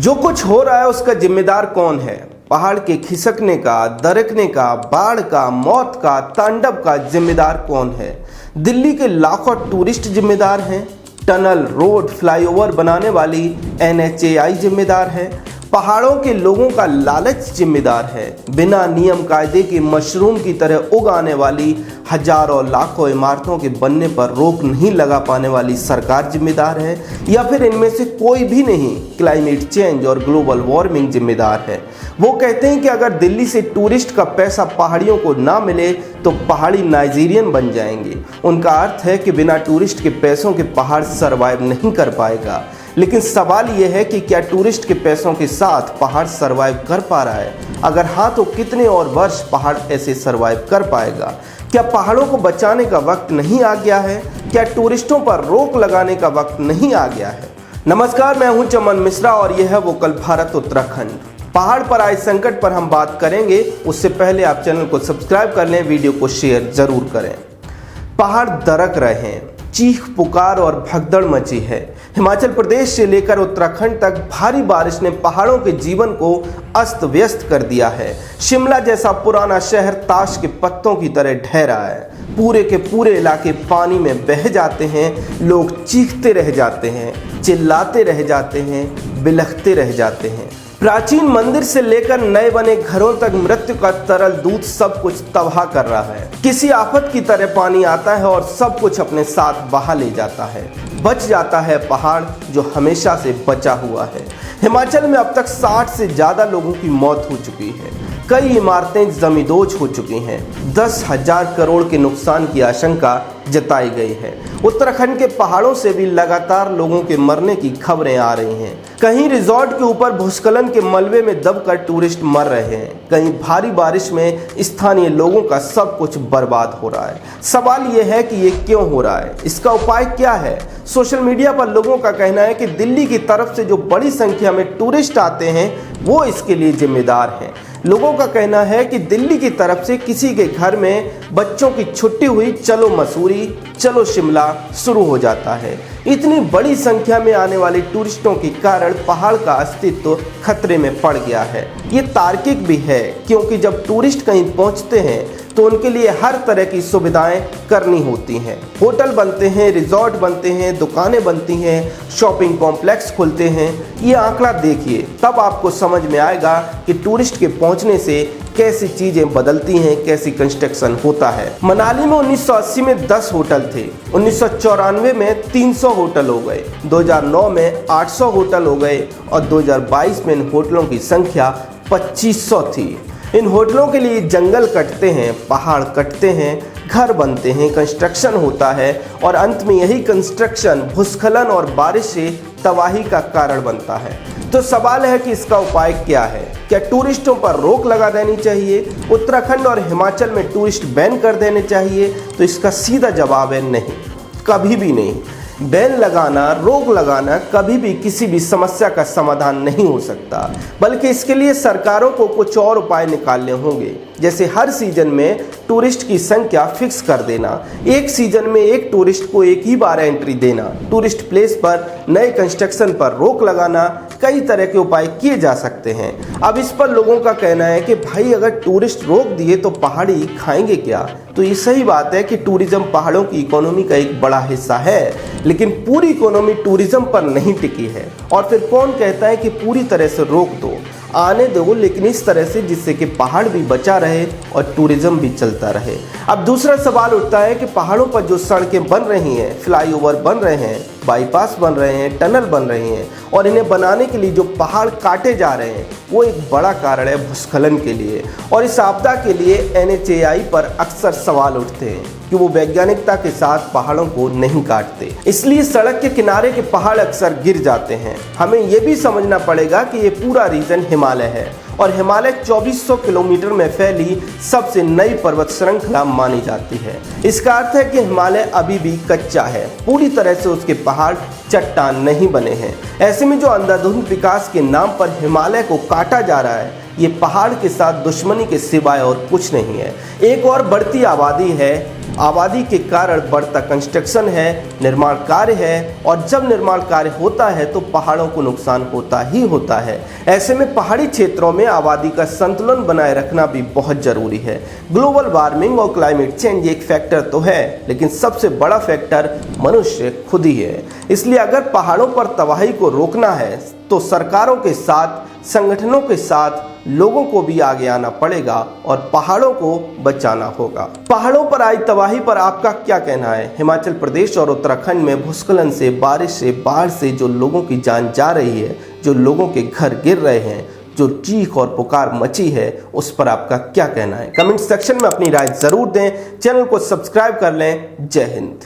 जो कुछ हो रहा है उसका जिम्मेदार कौन है? पहाड़ के खिसकने का, दरकने का, बाढ़ का, मौत का, तांडव का जिम्मेदार कौन है? दिल्ली के लाखों टूरिस्ट जिम्मेदार हैं। टनल, रोड, फ्लाईओवर बनाने वाली NHAI जिम्मेदार है। पहाड़ों के लोगों का लालच जिम्मेदार है। बिना नियम कायदे के मशरूम की तरह उग आने वाली हजारों लाखों इमारतों के बनने पर रोक नहीं लगा पाने वाली सरकार जिम्मेदार है, या फिर इनमें से कोई भी नहीं? क्लाइमेट चेंज और ग्लोबल वार्मिंग जिम्मेदार है। वो कहते हैं कि अगर दिल्ली से टूरिस्ट का पैसा पहाड़ियों को ना मिले तो पहाड़ी नाइजीरियन बन जाएंगे। उनका अर्थ है कि बिना टूरिस्ट के पैसों के पहाड़ सरवाइव नहीं कर पाएगा। लेकिन सवाल यह है कि क्या टूरिस्ट के पैसों के साथ पहाड़ सरवाइव कर पा रहा है? अगर हाँ, तो कितने और वर्ष पहाड़ ऐसे सरवाइव कर पाएगा? क्या पहाड़ों को बचाने का वक्त नहीं आ गया है? क्या टूरिस्टों पर रोक लगाने का वक्त नहीं आ गया है? नमस्कार, मैं हूं चमन मिश्रा और यह है वोकल भारत उत्तराखंड। पहाड़ पर आए संकट पर हम बात करेंगे। उससे पहले आप चैनल को सब्सक्राइब कर लें, वीडियो को शेयर जरूर करें। पहाड़ दरक रहे हैं, चीख पुकार और भगदड़ मची है। हिमाचल प्रदेश से लेकर उत्तराखंड तक भारी बारिश ने पहाड़ों के जीवन को अस्त व्यस्त कर दिया है। शिमला जैसा पुराना शहर ताश के पत्तों की तरह ढह रहा है। पूरे के पूरे इलाके पानी में बह जाते हैं। लोग चीखते रह जाते हैं, चिल्लाते रह जाते हैं, बिलखते रह जाते हैं। प्राचीन मंदिर से लेकर नए बने घरों तक मृत्यु का तरल दूध सब कुछ तबाह कर रहा है। किसी आफत की तरह पानी आता है और सब कुछ अपने साथ बहा ले जाता है। बच जाता है पहाड़ जो हमेशा से बचा हुआ है। हिमाचल में अब तक 60 से ज़्यादा लोगों की मौत हो चुकी है। कई इमारतें जमींदोज हो चुकी हैं। 10,000 करोड़ के नुकसान की आशंका जताई गई है। उत्तराखंड के पहाड़ों से भी लगातार लोगों के मरने की खबरें आ रही हैं। कहीं रिजॉर्ट के ऊपर भूस्खलन के मलबे में दबकर टूरिस्ट मर रहे हैं। कहीं भारी बारिश में स्थानीय लोगों का सब कुछ बर्बाद हो रहा है। सवाल यह है कि ये क्यों हो रहा है? इसका उपाय क्या है? सोशल मीडिया पर लोगों का कहना है कि दिल्ली की तरफ से जो बड़ी संख्या में टूरिस्ट आते हैं वो इसके लिए जिम्मेदार हैं। लोगों का कहना है कि दिल्ली की तरफ से किसी के घर में बच्चों की छुट्टी हुई, चलो मसूरी, चलो शिमला शुरू हो जाता है। इतनी बड़ी संख्या में आने वाले टूरिस्टों के कारण पहाड़ का अस्तित्व खतरे में पड़ गया है। ये तार्किक भी है, क्योंकि जब टूरिस्ट कहीं पहुंचते हैं तो उनके लिए हर तरह की सुविधाएं करनी होती हैं। होटल बनते हैं, रिजॉर्ट बनते हैं, दुकानें बनती हैं, शॉपिंग कॉम्प्लेक्स खुलते हैं। ये आंकड़ा देखिए, तब आपको समझ में आएगा कि टूरिस्ट के पहुंचने से कैसी चीजें बदलती हैं, कैसी कंस्ट्रक्शन होता है। मनाली में 1980 में 10 होटल थे, 1994 में 300 होटल हो गए, 2009 में 800 होटल हो गए और 2022 में इन होटलों की संख्या 2500 थी। इन होटलों के लिए जंगल कटते हैं, पहाड़ कटते हैं, घर बनते हैं, कंस्ट्रक्शन होता है और अंत में यही कंस्ट्रक्शन भूस्खलन और बारिश से तबाही का कारण बनता है। तो सवाल है कि इसका उपाय क्या है? क्या टूरिस्टों पर रोक लगा देनी चाहिए? उत्तराखंड और हिमाचल में टूरिस्ट बैन कर देने चाहिए? तो इसका सीधा जवाब है नहीं, कभी भी नहीं। बैन लगाना, रोक लगाना कभी भी किसी भी समस्या का समाधान नहीं हो सकता, बल्कि इसके लिए सरकारों को कुछ और उपाय निकालने होंगे। जैसे हर सीजन में टूरिस्ट की संख्या फिक्स कर देना, एक सीजन में एक टूरिस्ट को एक ही बार एंट्री देना, टूरिस्ट प्लेस पर नए कंस्ट्रक्शन पर रोक लगाना, कई तरह के उपाय किए जा सकते हैं। अब इस पर लोगों का कहना है कि भाई अगर टूरिस्ट रोक दिए तो पहाड़ी खाएंगे क्या? तो ये सही बात है कि टूरिज्म पहाड़ों की इकोनॉमी का एक बड़ा हिस्सा है, लेकिन पूरी इकोनॉमी टूरिज्म पर नहीं टिकी है। और फिर कौन कहता है कि पूरी तरह से रोक दो? आने दो, लेकिन इस तरह से जिससे कि पहाड़ भी बचा रहे और टूरिज्म भी चलता रहे। अब दूसरा सवाल उठता है कि पहाड़ों पर जो सड़कें बन रही हैं, फ्लाईओवर बन रहे हैं, बाईपास बन रहे हैं, टनल बन रहे हैं और इन्हें बनाने के लिए जो पहाड़ काटे जा रहे हैं, वो एक बड़ा कारण है भूस्खलन के लिए। और इस आपदा के लिए NHAI पर अक्सर सवाल उठते हैं कि वो वैज्ञानिकता के साथ पहाड़ों को नहीं काटते, इसलिए सड़क के किनारे के पहाड़ अक्सर गिर जाते हैं। हमें ये भी समझना पड़ेगा कि ये पूरा रीजन हिमालय है और हिमालय 2400 किलोमीटर में फैली सबसे नई पर्वत श्रृंखला मानी जाती है। इसका अर्थ है कि हिमालय अभी भी कच्चा है, पूरी तरह से उसके पहाड़ चट्टान नहीं बने हैं। ऐसे में जो अंधाधुंध विकास के नाम पर हिमालय को काटा जा रहा है, ये पहाड़ के साथ दुश्मनी के सिवाय और कुछ नहीं है। एक और बढ़ती आबादी है आबादी के कारण बढ़ता कंस्ट्रक्शन है, निर्माण कार्य है, और जब निर्माण कार्य होता है तो पहाड़ों को नुकसान होता ही होता है। ऐसे में पहाड़ी क्षेत्रों में आबादी का संतुलन बनाए रखना भी बहुत जरूरी है। ग्लोबल वार्मिंग और क्लाइमेट चेंज एक फैक्टर तो है, लेकिन सबसे बड़ा फैक्टर मनुष्य खुद ही है। इसलिए अगर पहाड़ों पर तबाही को रोकना है तो सरकारों के साथ, संगठनों के साथ लोगों को भी आगे आना पड़ेगा और पहाड़ों को बचाना होगा। पहाड़ों पर आई तबाही पर आपका क्या कहना है? हिमाचल प्रदेश और उत्तराखंड में भूस्खलन से, बारिश से, बाढ़ से जो लोगों की जान जा रही है, जो लोगों के घर गिर रहे हैं, जो चीख और पुकार मची है, उस पर आपका क्या कहना है? कमेंट सेक्शन में अपनी राय जरूर दें। चैनल को सब्सक्राइब कर लें। जय हिंद।